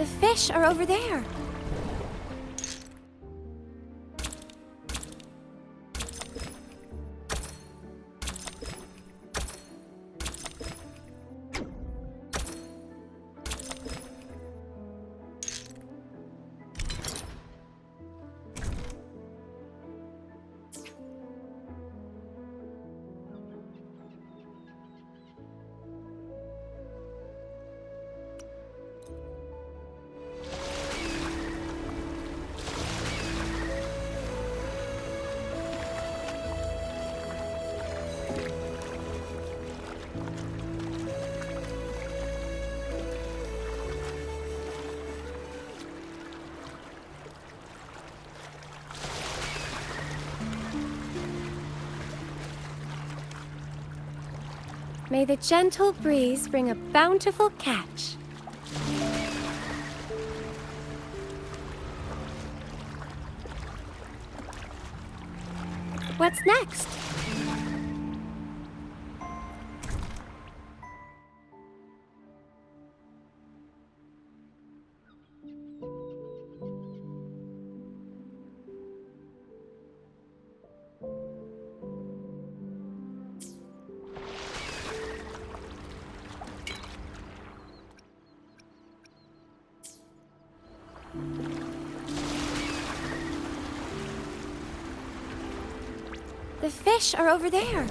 The fish are over there. May the gentle breeze bring a bountiful catch. What's next? The fish are over there.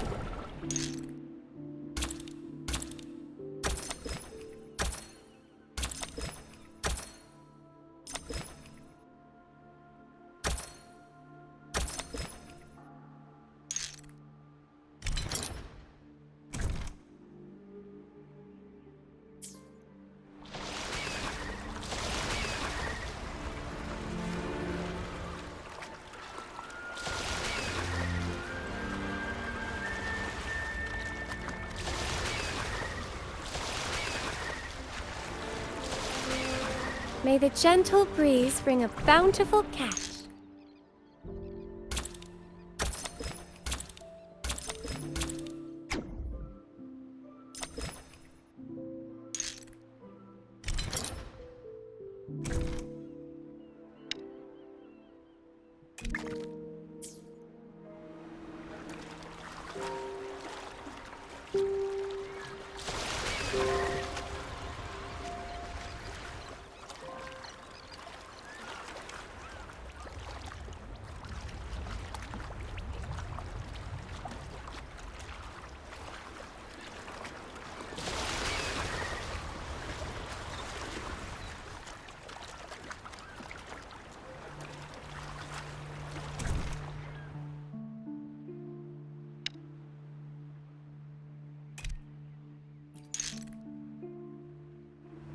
May the gentle breeze bring a bountiful catch.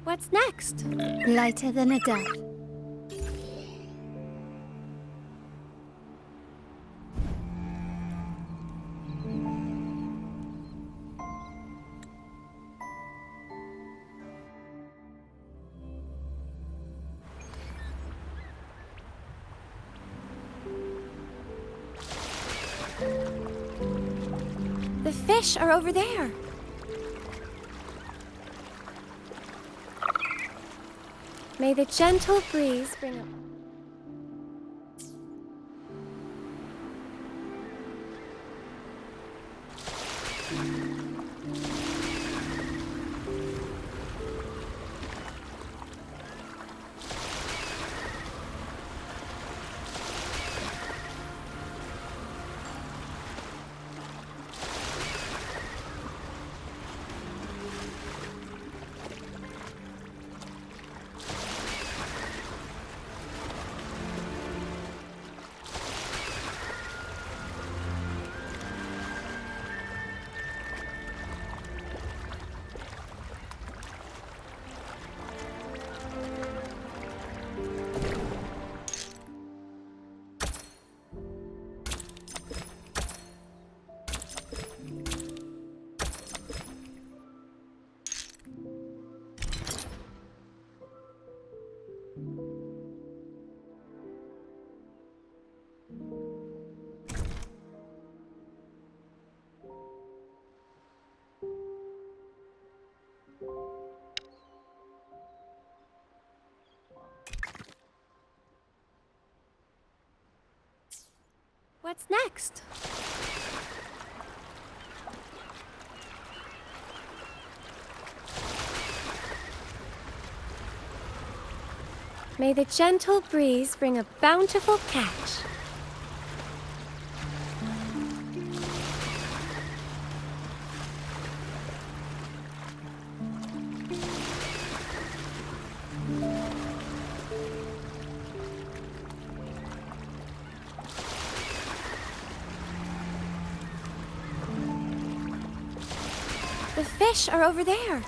What's next? Lighter than a dove. The fish are over there. May the gentle breeze bring a... What's next? May the gentle breeze bring a bountiful catch. The fish are over there.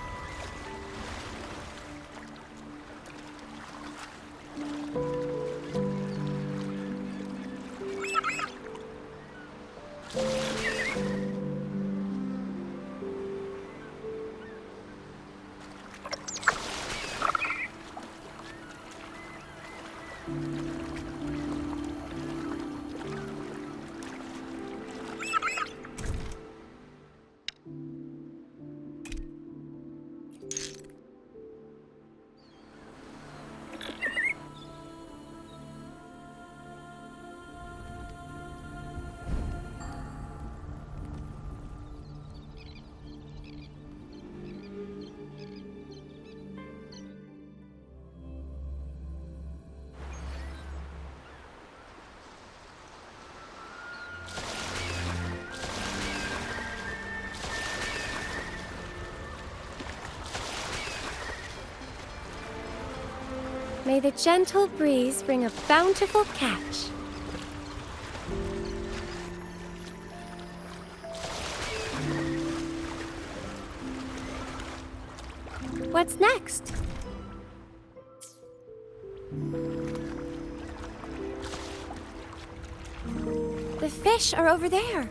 May the gentle breeze bring a bountiful catch. What's next? The fish are over there.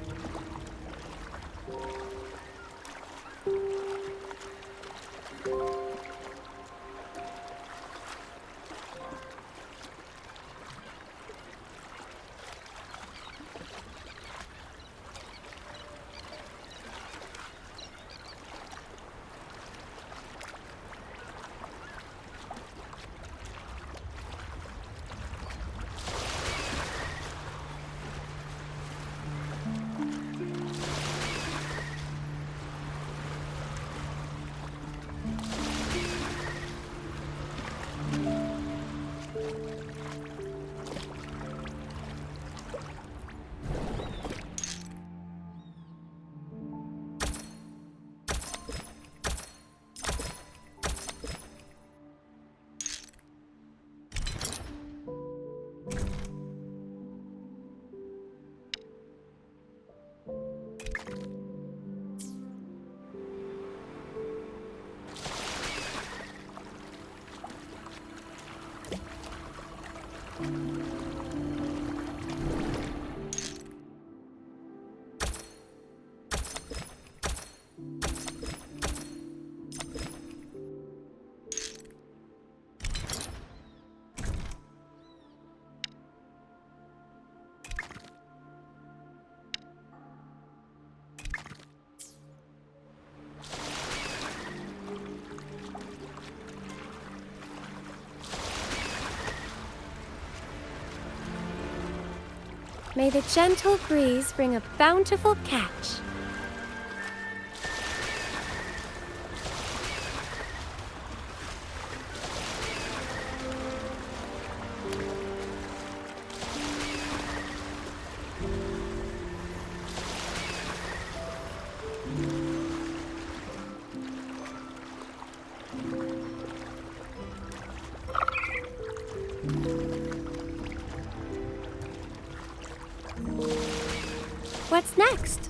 May the gentle breeze bring a bountiful catch. What's next?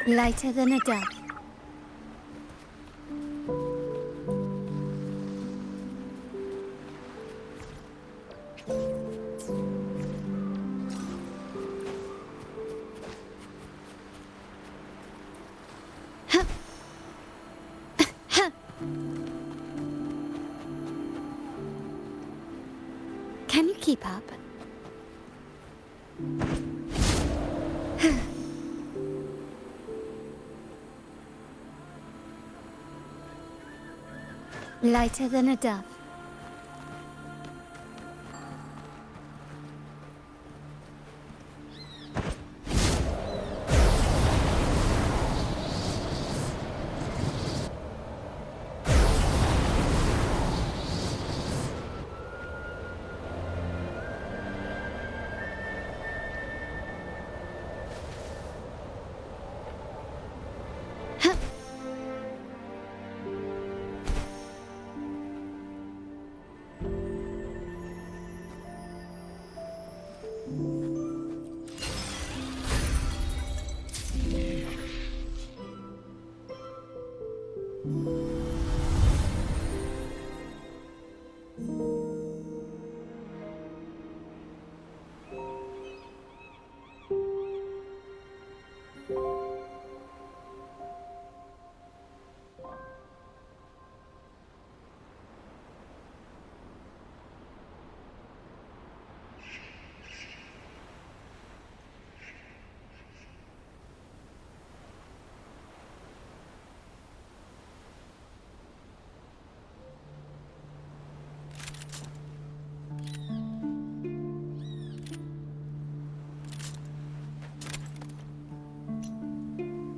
Lighter than a dove. Can you keep up? Lighter than a dove.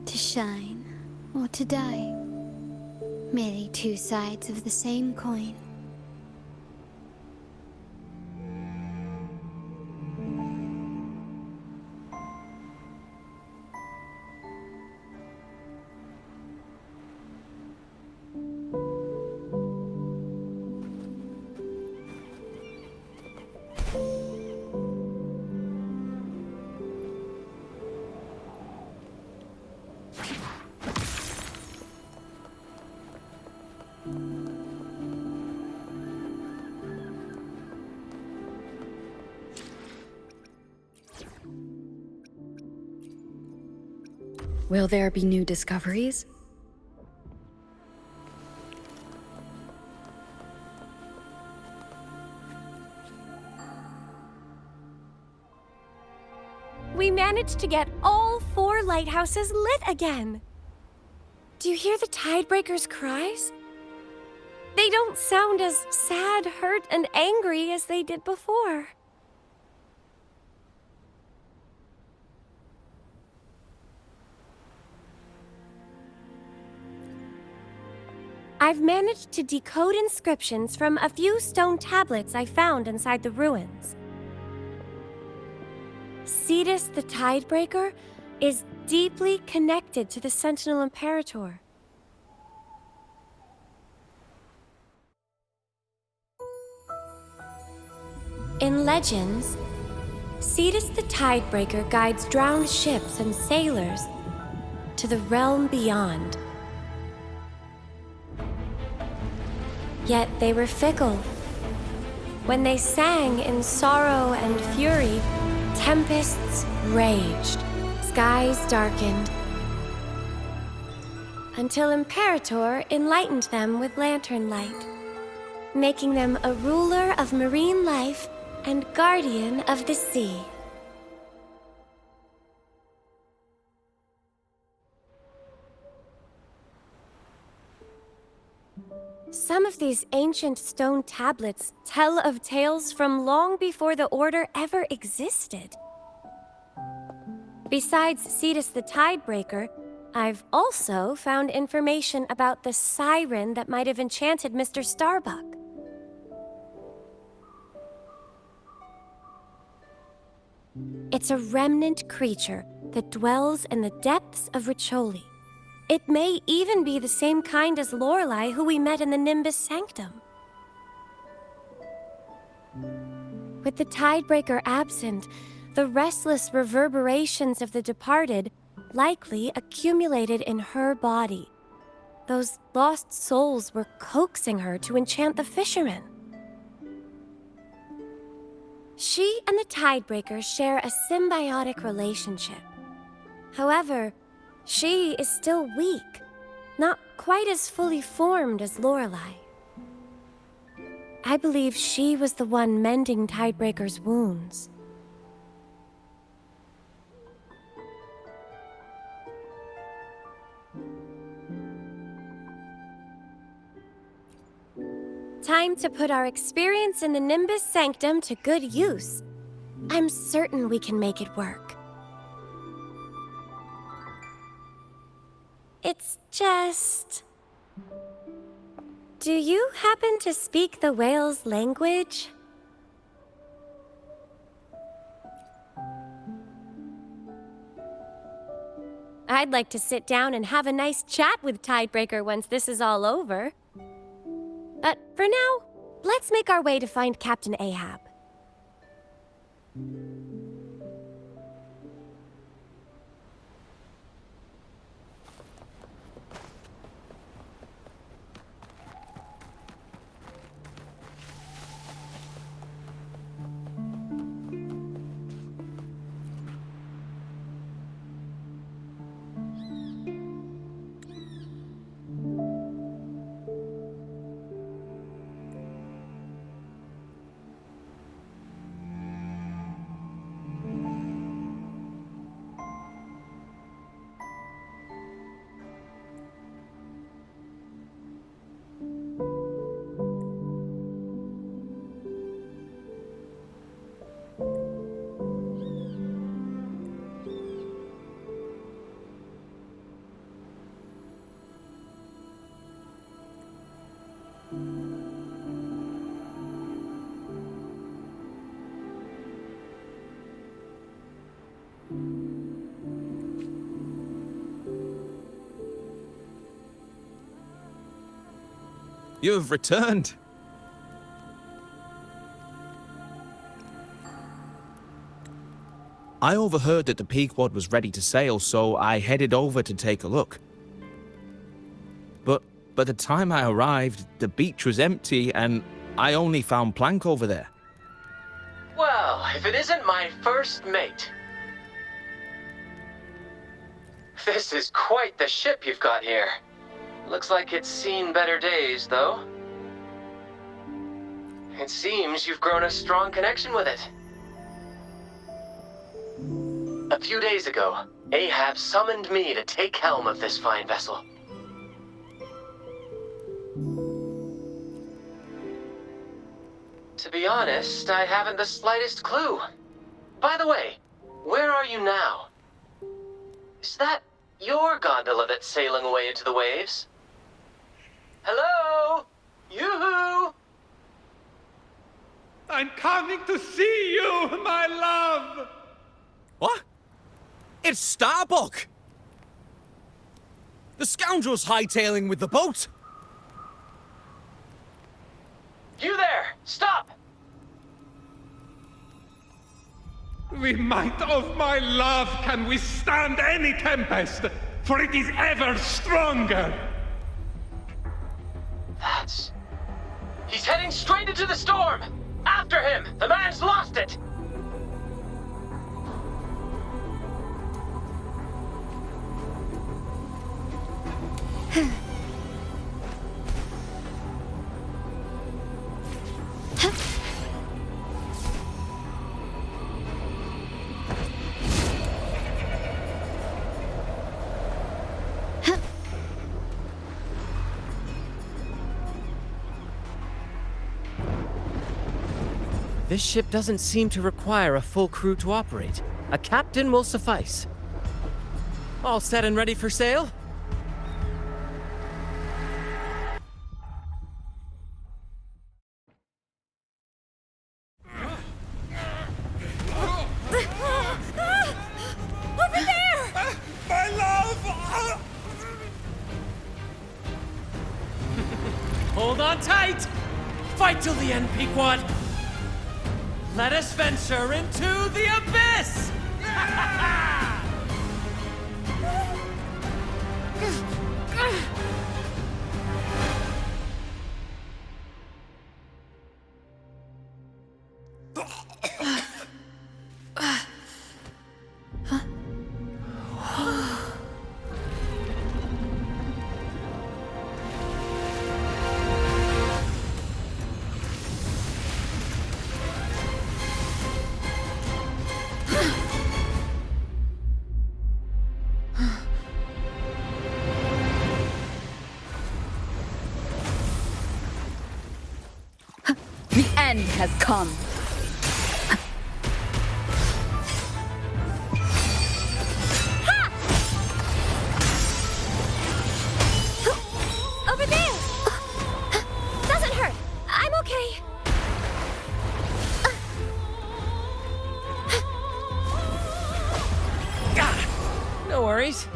To shine or to die. Merely two sides of the same coin. Will there be new discoveries? We managed to get all 4 lighthouses lit again. Do you hear the Tidebreaker's cries? They don't sound as sad, hurt, and angry as they did before. I've managed to decode inscriptions from a few stone tablets I found inside the ruins. Cetus the Tidebreaker is deeply connected to the Sentinel Imperator. In legends, Cetus the Tidebreaker guides drowned ships and sailors to the realm beyond. Yet they were fickle. When they sang in sorrow and fury, tempests raged, skies darkened, until Imperator enlightened them with lantern light, making them a ruler of marine life and guardian of the sea. Some of these ancient stone tablets tell of tales from long before the Order ever existed. Besides Cetus the Tidebreaker, I've also found information about the siren that might have enchanted Mr. Starbuck. It's a remnant creature that dwells in the depths of Riccioli. It may even be the same kind as Lorelei who we met in the Nimbus Sanctum. With the Tidebreaker absent, the restless reverberations of the departed likely accumulated in her body. Those lost souls were coaxing her to enchant the fishermen. She and the Tidebreaker share a symbiotic relationship. However, she is still weak, not quite as fully formed as Lorelei. I believe she was the one mending Tidebreaker's wounds. Time to put our experience in the Nimbus Sanctum to good use. I'm certain we can make it work. It's just... Do you happen to speak the whale's language? I'd like to sit down and have a nice chat with Tidebreaker once this is all over. But for now, let's make our way to find Captain Ahab. You have returned. I overheard that the Pequod was ready to sail, so I headed over to take a look. But by the time I arrived, the beach was empty and I only found Plank over there. Well, if it isn't my first mate. This is quite the ship you've got here. Looks like it's seen better days, though. It seems you've grown a strong connection with it. A few days ago, Ahab summoned me to take helm of this fine vessel. To be honest, I haven't the slightest clue. By the way, where are you now? Is that your gondola that's sailing away into the waves? Hello? Yoo-hoo! I'm coming to see you, my love! What? It's Starbuck! The scoundrel's hightailing with the boat! You there! Stop! The might of my love can withstand any tempest, for it is ever stronger! He's heading straight into the storm! After him! The man's lost it! This ship doesn't seem to require a full crew to operate. A captain will suffice. All set and ready for sail? Over there! My love! Hold on tight! Fight till the end, Pequod! Let us venture into the abyss! The end has come. Over there! Doesn't hurt. I'm okay. No worries.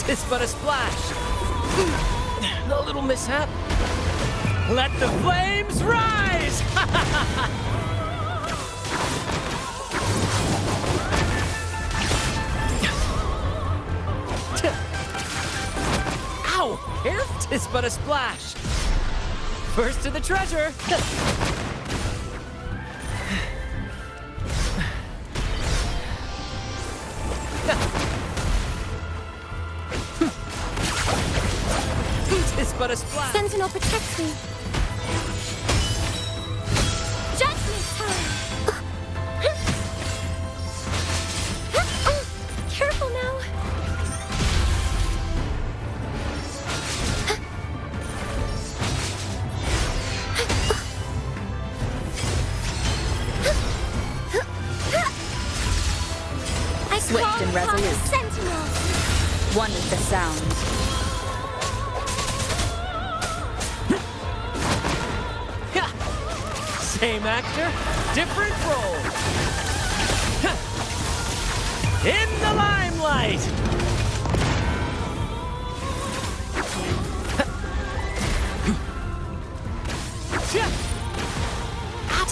Tis but a splash. A little mishap. Let the flames rise! Ow! Here, tis but a splash. First to the treasure. Tis but a splash. Sentinel protects me. Judgment time! Careful now. I Swift call and upon the resolute. Sentinel. One is the sound. Same actor, different role. In the limelight.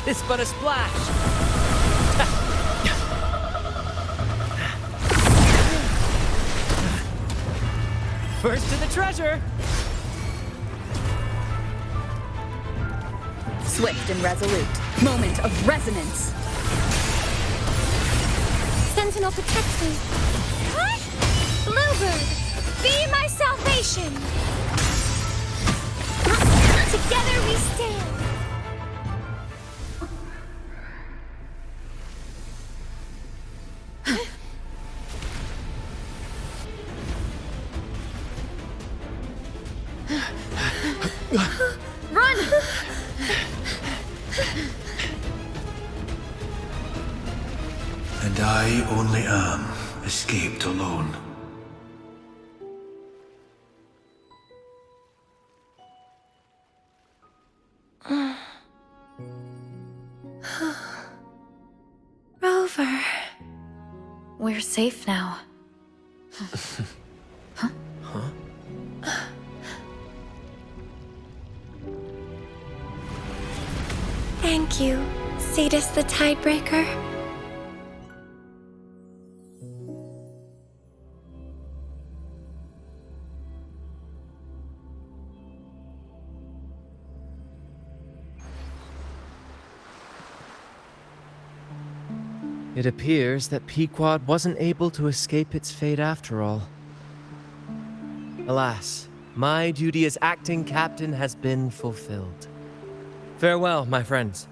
Tis but a splash. First to the treasure. Swift and resolute. Moment of resonance. Sentinel protects me. What? Bluebird, be my salvation. Together we stand. Run! And I only am escaped alone. Rover. We're safe now. Thank you, Cetus the Tidebreaker. It appears that Pequod wasn't able to escape its fate after all. Alas, my duty as acting captain has been fulfilled. Farewell, my friends.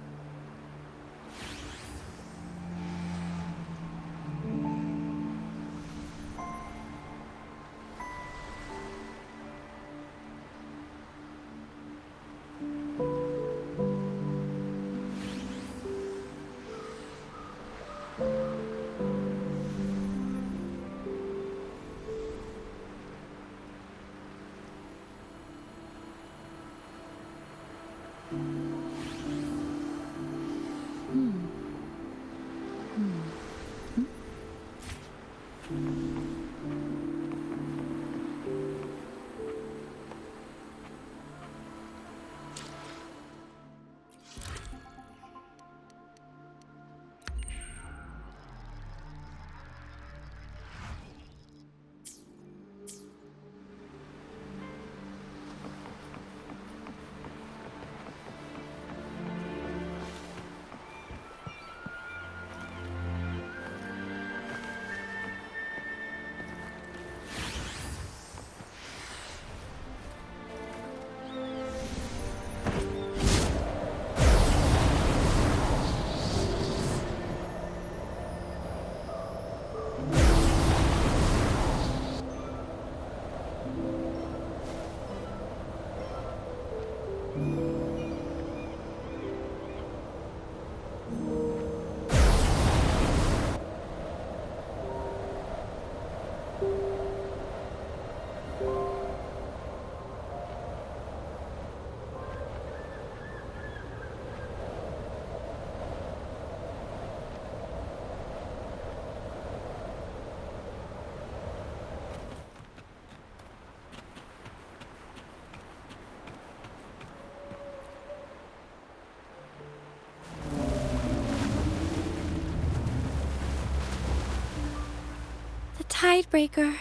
Tidebreaker.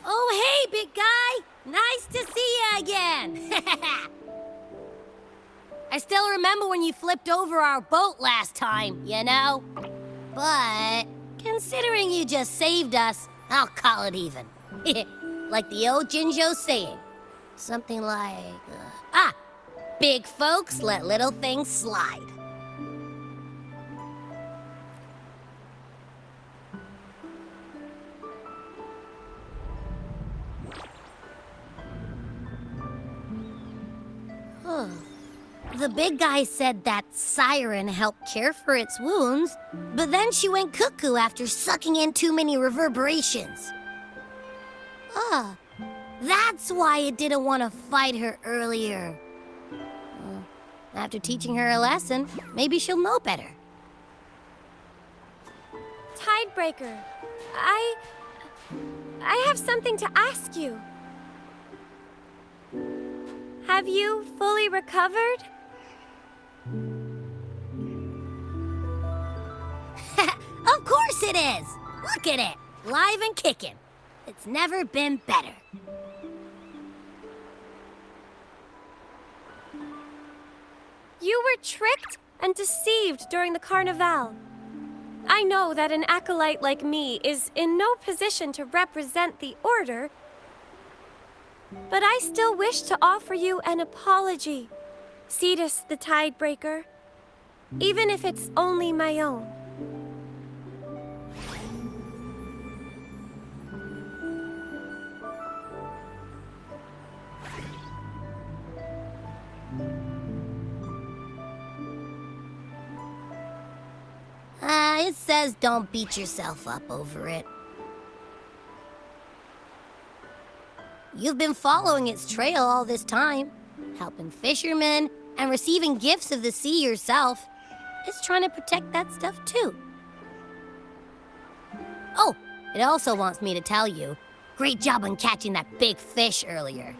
Oh, hey, big guy! Nice to see you again! I still remember when you flipped over our boat last time, you know? But, considering you just saved us, I'll call it even. Like the old Jinjo saying. Something like, big folks let little things slide. The big guy said that siren helped cure for its wounds, but then she went cuckoo after sucking in too many reverberations. That's why it didn't want to fight her earlier. After teaching her a lesson, maybe she'll know better. Tidebreaker, I have something to ask you. Have you fully recovered? Of course it is! Look at it, live and kicking. It's never been better. You were tricked and deceived during the Carnival. I know that an acolyte like me is in no position to represent the Order, but I still wish to offer you an apology, Cetus the Tidebreaker, even if it's only my own. It says don't beat yourself up over it. You've been following its trail all this time, helping fishermen and receiving gifts of the sea yourself. It's trying to protect that stuff too. Oh, it also wants me to tell you, great job on catching that big fish earlier.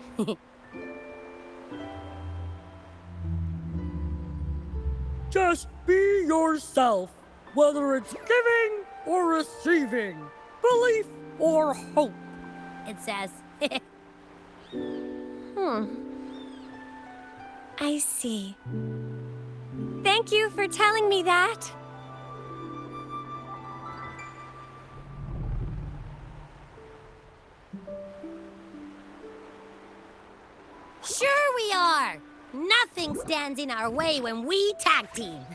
Just be yourself, whether it's giving or receiving, belief or hope. It says. I see. Thank you for telling me that. Sure we are! Nothing stands in our way when we tag team.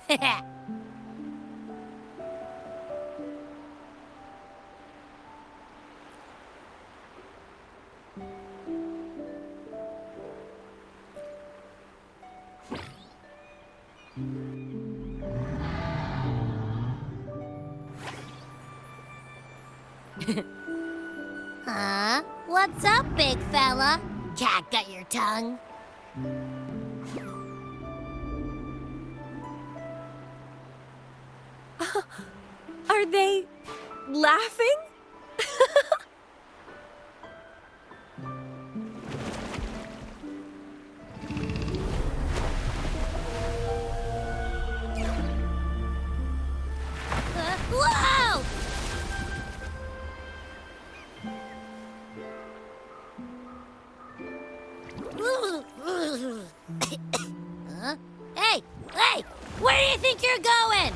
Huh? What's up, big fella? Cat got your tongue? Are they laughing? Whoa! Huh? Hey! Hey! Where do you think you're going?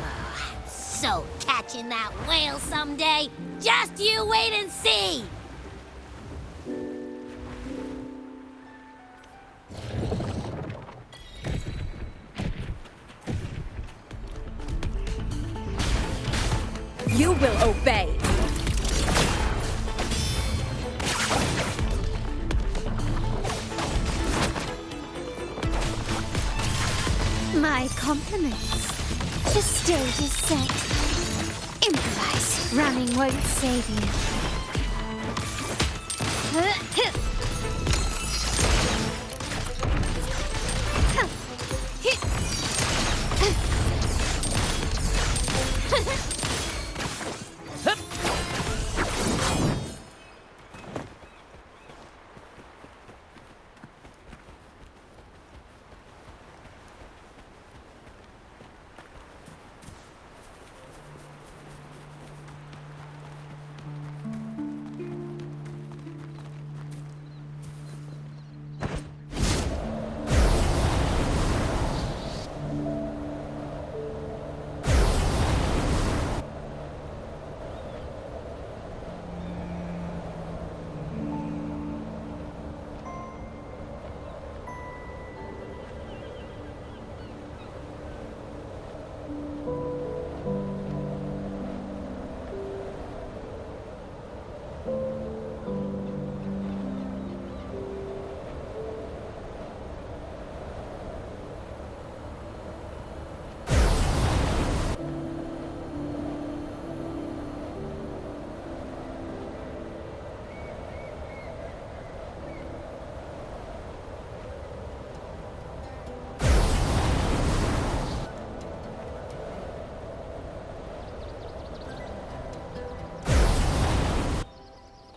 Oh, I'm so catching that whale someday. Just you wait and see! You will obey. My compliments. The stage is set. Improvise. Running won't save you.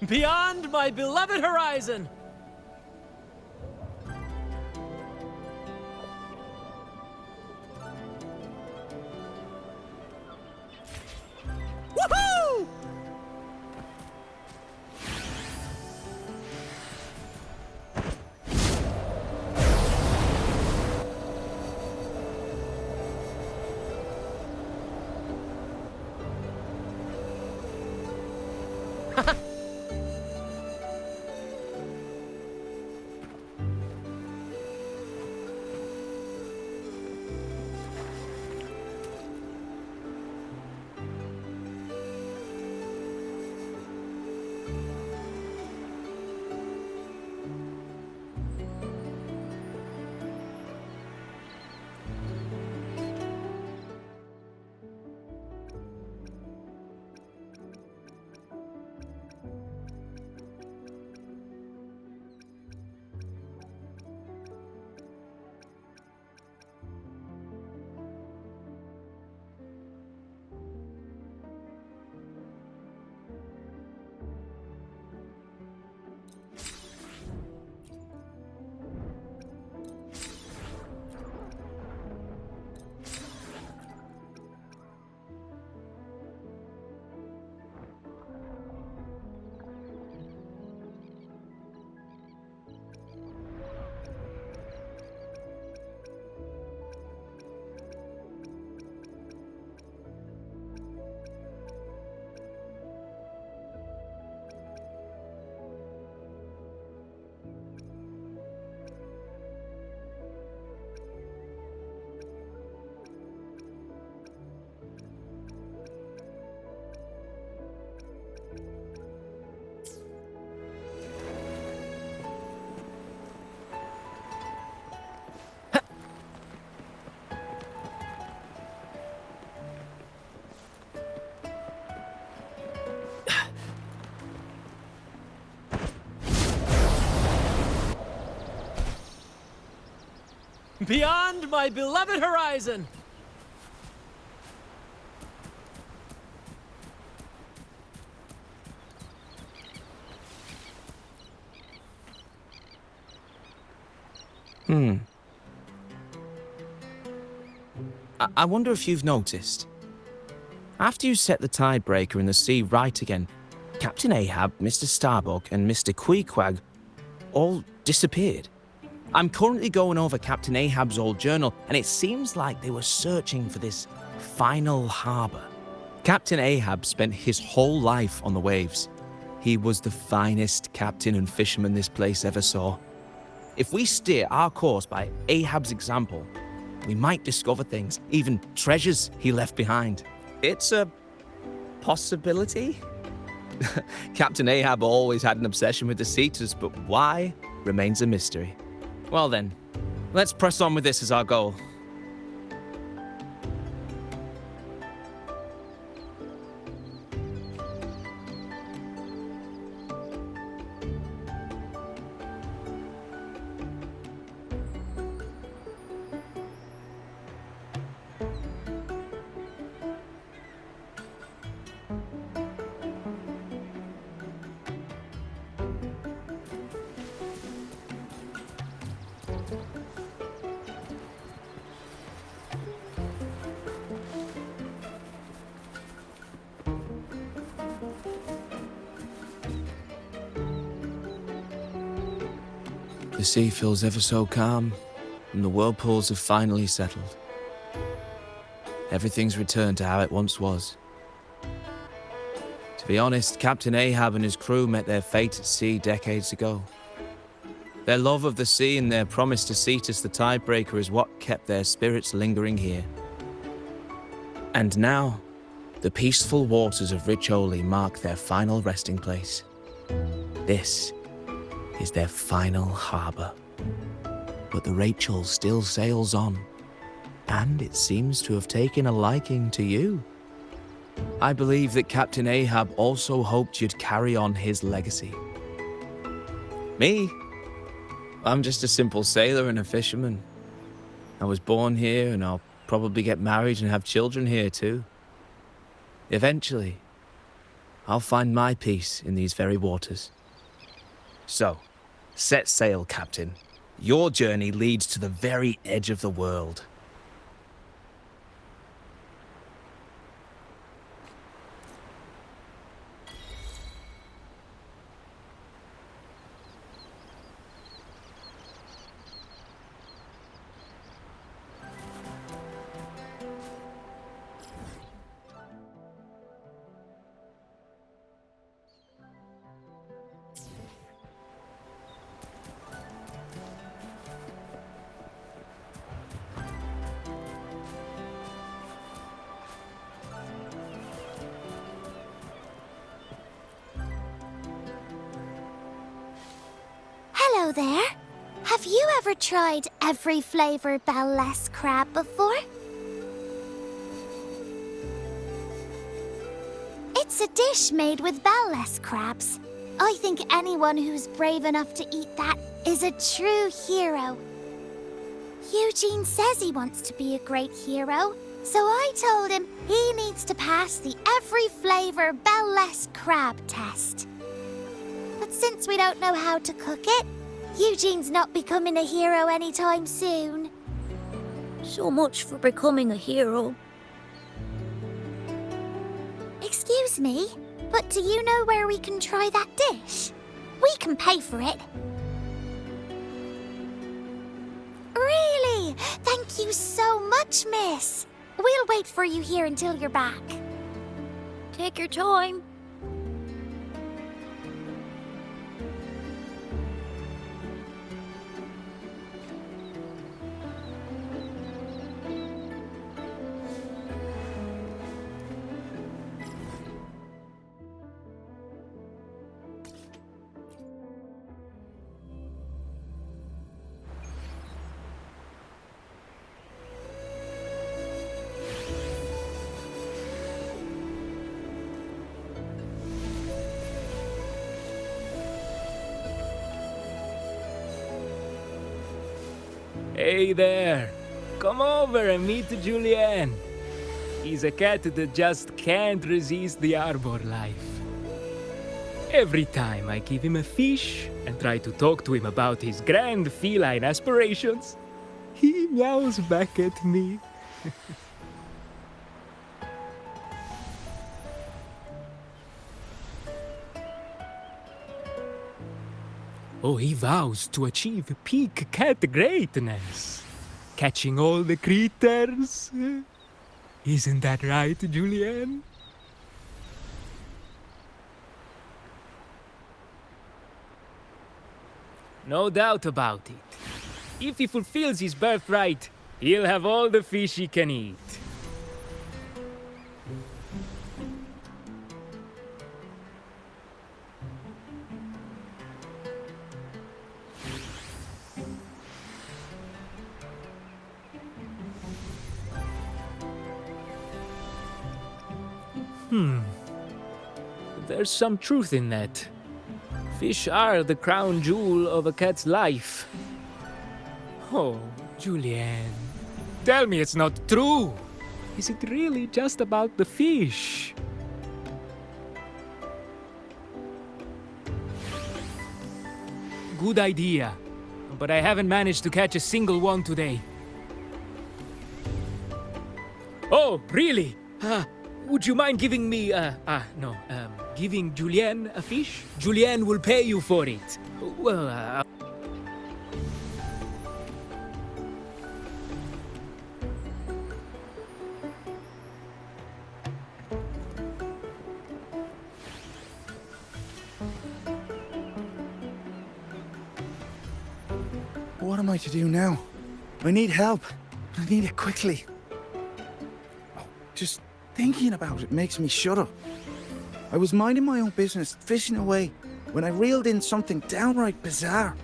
Beyond my beloved horizon! Woohoo! Beyond my beloved horizon! I wonder if you've noticed. After you set the tidebreaker in the sea right again, Captain Ahab, Mr. Starbug, and Mr. Queequeg all disappeared. I'm currently going over Captain Ahab's old journal, and it seems like they were searching for this final harbor. Captain Ahab spent his whole life on the waves. He was the finest captain and fisherman this place ever saw. If we steer our course by Ahab's example, we might discover things, even treasures he left behind. It's a possibility. Captain Ahab always had an obsession with the Cetus, but why remains a mystery. Well then, let's press on with this as our goal. The sea feels ever so calm, and the whirlpools have finally settled. Everything's returned to how it once was. To be honest, Captain Ahab and his crew met their fate at sea decades ago. Their love of the sea and their promise to Cetus the Tidebreaker is what kept their spirits lingering here. And now, the peaceful waters of Richoli mark their final resting place. This is their final harbor. But the Rachel still sails on, and it seems to have taken a liking to you. I believe that Captain Ahab also hoped you'd carry on his legacy. Me? I'm just a simple sailor and a fisherman. I was born here, and I'll probably get married and have children here too. Eventually, I'll find my peace in these very waters. So, set sail, Captain. Your journey leads to the very edge of the world. Hello there. Have you ever tried every flavor bell-less crab before? It's a dish made with bell-less crabs. I think anyone who's brave enough to eat that is a true hero. Eugene says he wants to be a great hero, so I told him he needs to pass the every flavor bell-less crab test. But since we don't know how to cook it, Eugene's not becoming a hero anytime soon. So much for becoming a hero. Excuse me, but do you know where we can try that dish? We can pay for it. Really? Thank you so much, miss. We'll wait for you here until you're back. Take your time. Hey there! Come over and meet Julien. He's a cat that just can't resist the arbor life. Every time I give him a fish and try to talk to him about his grand feline aspirations, he meows back at me. Oh, he vows to achieve peak cat greatness, catching all the critters. Isn't that right, Julien? No doubt about it. If he fulfills his birthright, he'll have all the fish he can eat. There's some truth in that. Fish are the crown jewel of a cat's life. Oh, Julien, tell me it's not true. Is it really just about the fish? Good idea, but I haven't managed to catch a single one today. Oh, really? Would you mind giving me, giving Julien a fish? Julien will pay you for it. Well, What am I to do now? I need help. I need it quickly. Oh, just thinking about it makes me shudder. I was minding my own business, fishing away, when I reeled in something downright bizarre.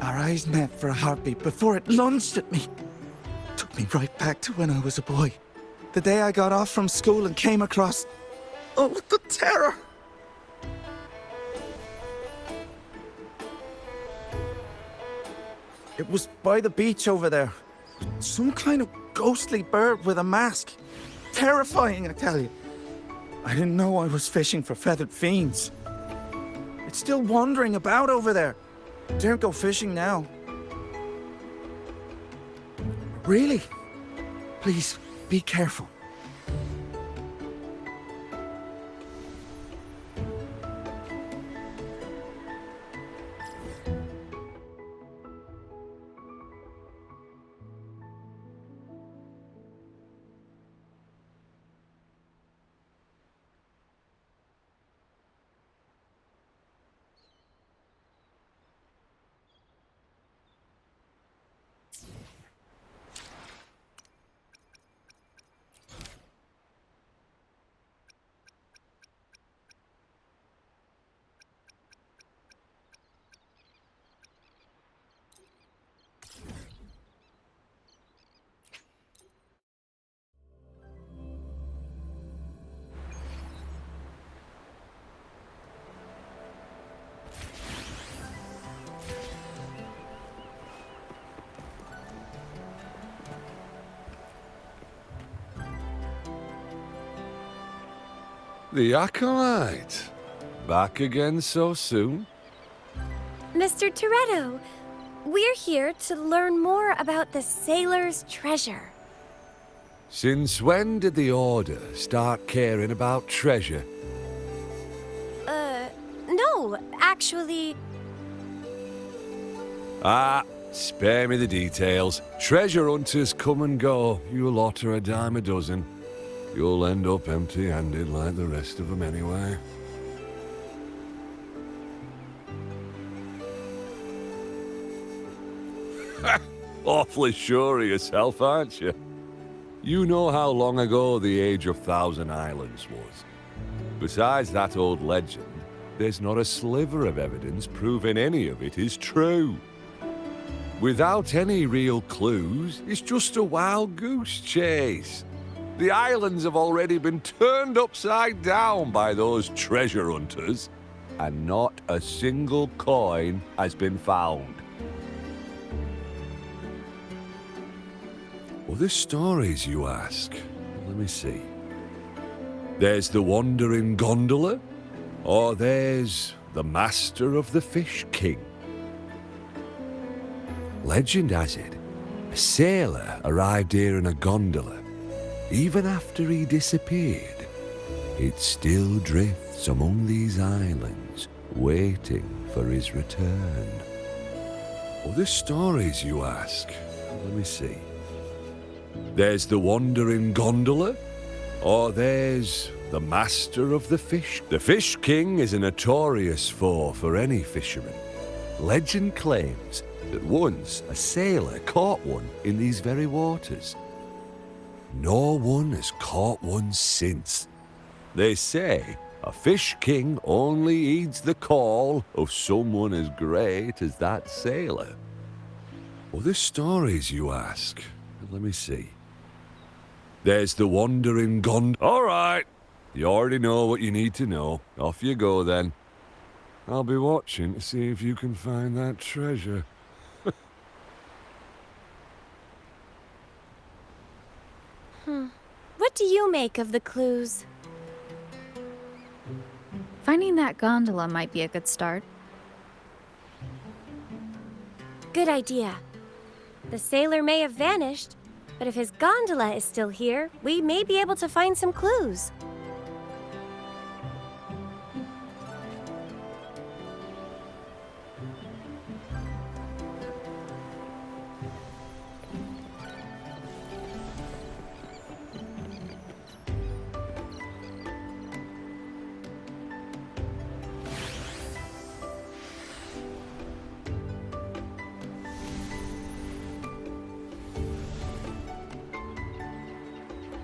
Our eyes met for a heartbeat before it lunged at me. Took me right back to when I was a boy. The day I got off from school and came across... Oh, the terror! It was by the beach over there. Some kind of ghostly bird with a mask. Terrifying, I tell you. I didn't know I was fishing for feathered fiends. It's still wandering about over there. Daren't go fishing now. Really? Please, be careful. The Acolyte. Back again so soon? Mr. Toretto, we're here to learn more about the sailor's treasure. Since when did the Order start caring about treasure? No, actually... Ah, spare me the details. Treasure hunters come and go. You lot are a dime a dozen. You'll end up empty-handed like the rest of them anyway. Awfully sure of yourself, aren't you? You know how long ago the Age of Thousand Islands was. Besides that old legend, there's not a sliver of evidence proving any of it is true. Without any real clues, it's just a wild goose chase. The islands have already been turned upside down by those treasure hunters, and not a single coin has been found. Well, the stories, you ask? Let me see. There's the Wandering Gondola, or there's the Master of the Fish King. Legend has it, a sailor arrived here in a gondola. Even after he disappeared, it still drifts among these islands, waiting for his return. Well, the stories, you ask? Let me see. There's the Wandering Gondola, or there's the Master of the Fish. The Fish King is a notorious foe for any fisherman. Legend claims that once a sailor caught one in these very waters. No one has caught one since. They say a Fish King only heeds the call of someone as great as that sailor. Well, the stories, you ask? Let me see. There's the Wandering All right. You already know what you need to know. Off you go, then. I'll be watching to see if you can find that treasure. What do you make of the clues? Finding that gondola might be a good start. Good idea. The sailor may have vanished, but if his gondola is still here, we may be able to find some clues.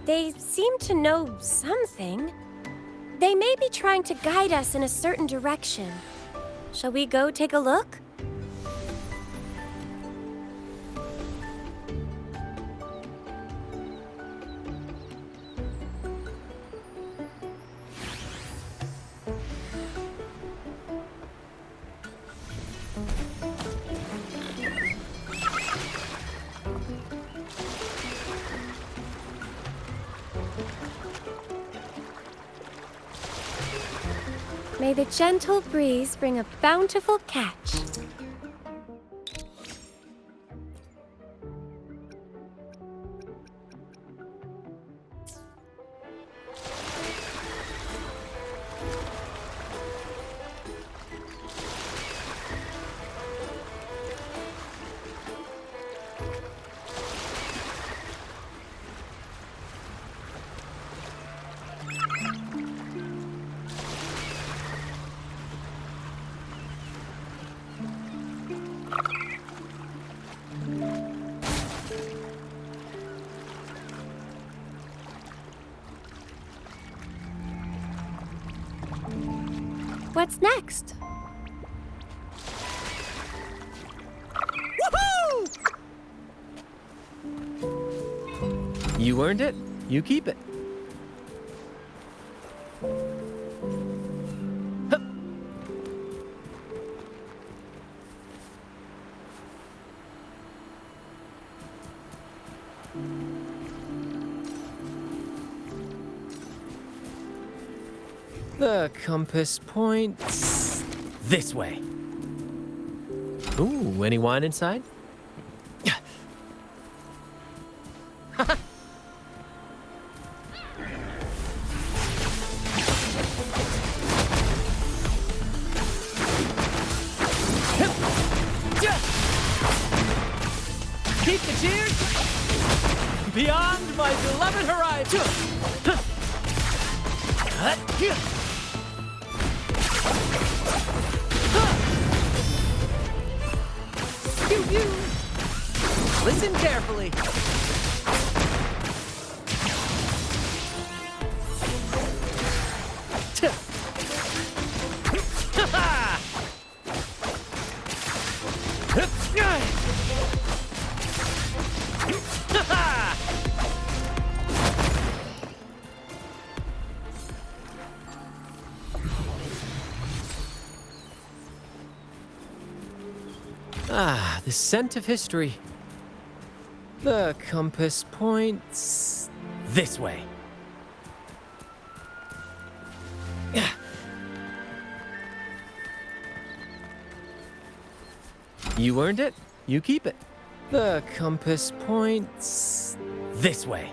They seem to know something. They may be trying to guide us in a certain direction. Shall we go take a look? May the gentle breeze bring a bountiful catch. What's next? You earned it. You keep it. The compass points this way. Ooh, any wine inside? Keep the cheers beyond my beloved horizon. Listen carefully. Ah, the scent of history. The compass points this way. You earned it. You keep it. The compass points this way.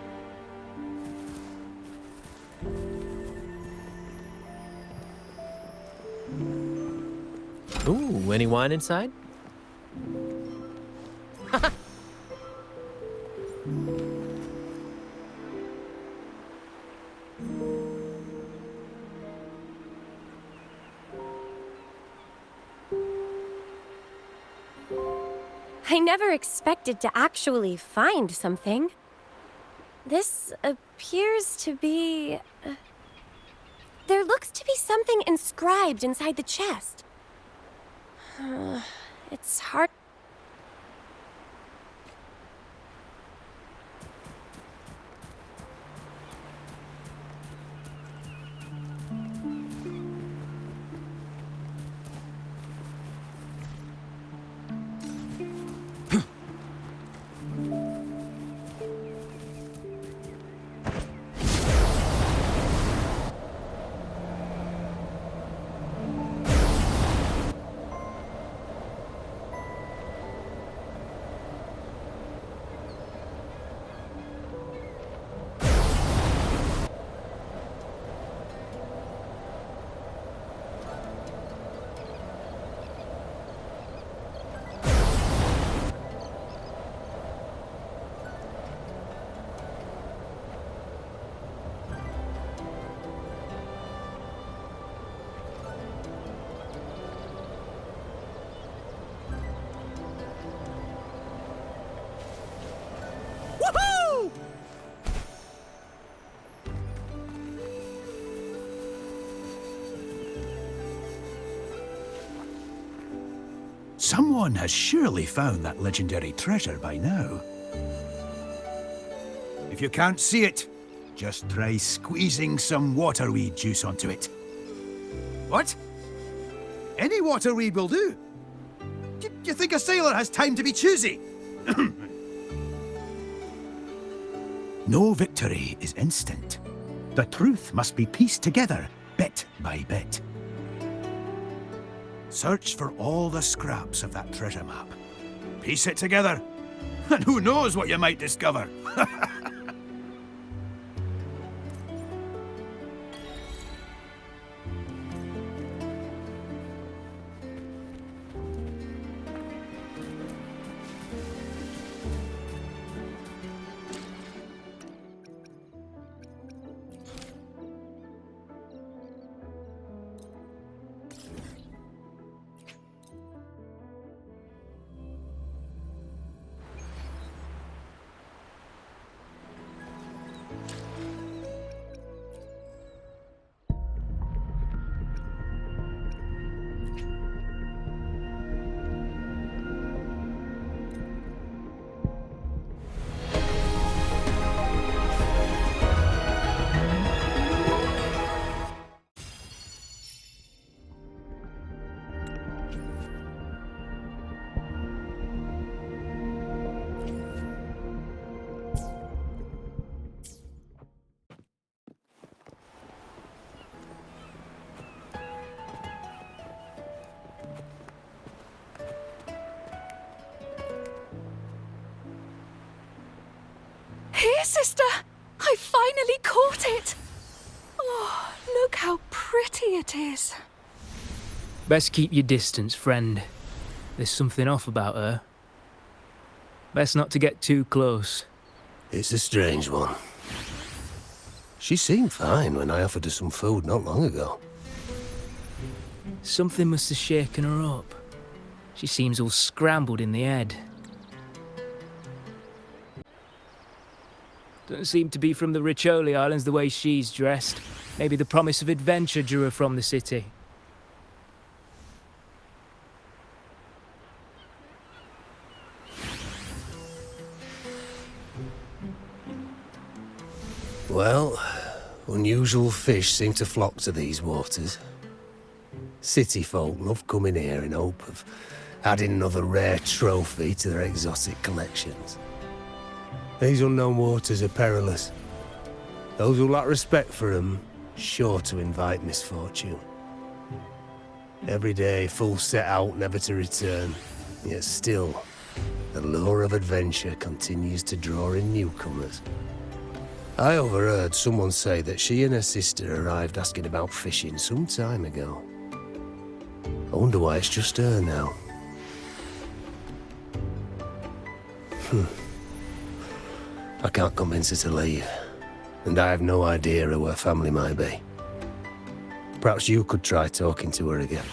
Ooh, any wine inside? I never expected to actually find something. This appears to be... There looks to be something inscribed inside the chest. It's hard... Someone has surely found that legendary treasure by now. If you can't see it, just try squeezing some waterweed juice onto it. What? Any waterweed will do. You think a sailor has time to be choosy? No victory is instant. The truth must be pieced together, bit by bit. Search for all the scraps of that treasure map. Piece it together, and who knows what you might discover. Here, sister! I finally caught it! Oh, look how pretty it is. Best keep your distance, friend. There's something off about her. Best not to get too close. It's a strange one. She seemed fine when I offered her some food not long ago. Something must have shaken her up. She seems all scrambled in the head. Doesn't seem to be from the Riccioli Islands the way she's dressed. Maybe the promise of adventure drew her from the city. Well, unusual fish seem to flock to these waters. City folk love coming here in hope of adding another rare trophy to their exotic collections. These unknown waters are perilous. Those who lack respect for them, sure to invite misfortune. Every day, fools set out never to return, yet still, the lure of adventure continues to draw in newcomers. I overheard someone say that she and her sister arrived asking about fishing some time ago. I wonder why it's just her now. I can't convince her to leave, and I have no idea who her family might be. Perhaps you could try talking to her again.